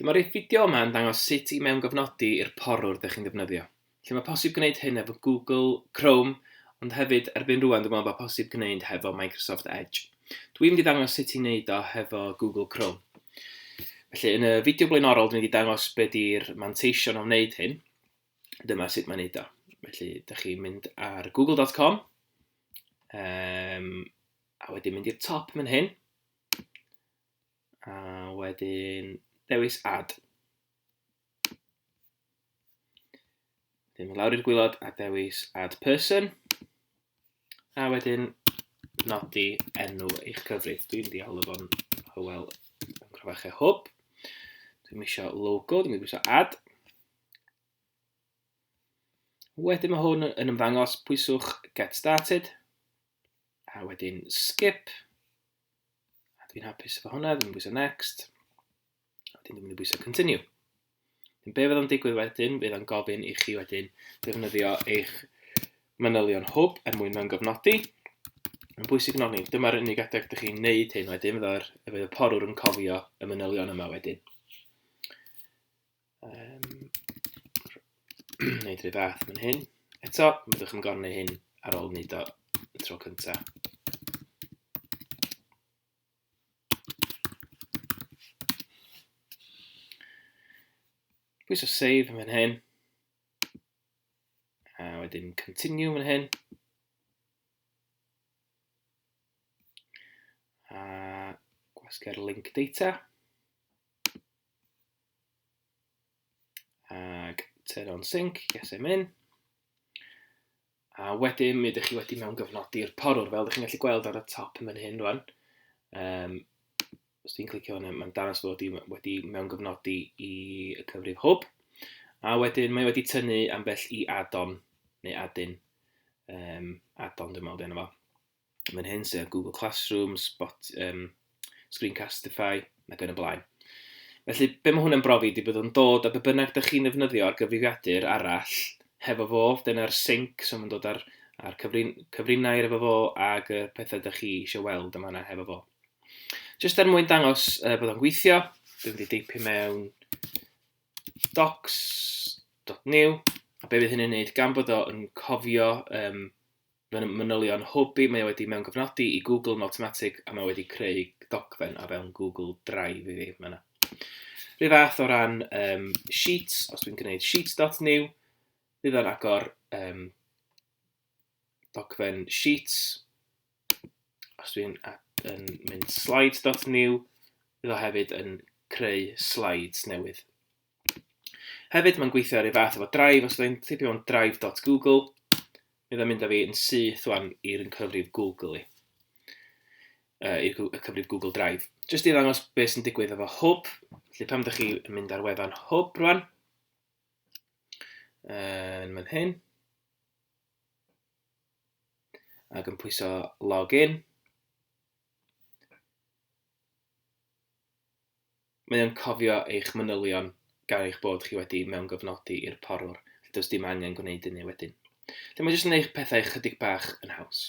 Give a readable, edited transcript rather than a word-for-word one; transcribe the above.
Mae'r fideo yma yn dangos sut i mewnofnodi i'r porwr ydych chi'n defnyddio. Mae posib gwneud hyn efo Google Chrome, ond hefyd erbyn rwan dwi'n meddwl bod posib gwneud hefo Microsoft Edge. Dwi'n mynd i ddangos sut i wneud o hefo Google Chrome. Felly, yn y fideo blaenorol, dwi'n mynd i dangos beth yw'r manteision o wneud hyn. Dyma sut mae'n wneud o. Felly, ydych chi'n mynd ar google.com, a wedyn mynd i'r top yn hyn, a wedyn dewis add. Wedyn lawr i'r gwylod a dewis add person, a wedyn nodi enw eich cyfrif. Dwi'n mynd i alw fo'n Hywel yn crafachau hwb. Dwi'n eisiau logo, dwi'n mynd i bwysio add. Wedyn mae hwn yn ymddangos, pwyswch get started, a wedyn skip. A dwi'n hapus efo hwnna, dwi'n bwysio next. A wedyn dwi'n mynd i bwysio continue. Be fydd o'n digwydd wedyn, fydd o'n gofyn i chi wedyn defnyddio eich manylion hwb mwyn mewnofnodi. Yn bwysig nodi, dyma'r unig adeg ydych chi'n neud hyn wedyn, fydd y porwr yn cofio y manylion yma wedyn. Neud rhyw fath fan hyn. Eto, byddwch yn gorau hyn ar ôl wneud o y tro cyntaf. Pwysio save fan hyn. A wedyn continue fan hyn. A gwasgu'r link data. Ag turn on sync, yes I'm in. A wedyn mi ydych chi wedi mewnofnodi'r porwr, fel ydych chi'n gallu gweld ar y top yn hyn rwan. Os dwi'n clicio hwnna, mae'n dangos fod wedi mewnofnodi i y cyfrif hwb. A wedyn mae wedi tynnu ambell i add-on, neu add-in. Add-on dwi'n meddwl yna fo. Mae'n hyn sef Google Classroom, Screencastify, ac yn y blaen. Felly, be mae hwn yn brofi ydy bod yn dod a be bynnag ydych chi'n ddefnyddio ar gyfrifiadur arall hefo fo, dyna'r sync, so mae'n dod ar cyfrinair efo fo ag y pethau ydych chi eisiau weld yma yna hefo fo. Jyst er mwyn dangos bod o'n gweithio, dwi'n mynd i deipio mewn docs.new, a be fydd hynny'n neud gan bod o'n cofio manylion hwb i, mae wedi mewnofnodi i Google yn automatic, a mae wedi creu docfen o fewn Google Drive i fi. Rhyw fath o ran Sheets, os dwi'n gwneud sheets.new, bydd o'n agor docfen Sheets. Os dwi'n mynd slides.new, bydd o hefyd yn creu slides newydd. Hefyd mae'n gweithio ar ei fath efo Drive. Os dwi'n tipio mewn drive.google, bydd o'n mynd â fi yn syth wan i'r cyfrif Google i. Y cyfrif Google Drive. Jyst i ddangos beth sy'n digwydd efo hwb. Felly pam ydych chi yn mynd ar wefan hwb rwan. Mae'n hyn. Ac yn pwyso login. Mae o'n cofio eich manylion gan eich bod chi wedi mewnofnodi i'r porwr. Does dim angen gwneud hynny wedyn. Mae jyst yn gwneud pethau chydig bach yn haws.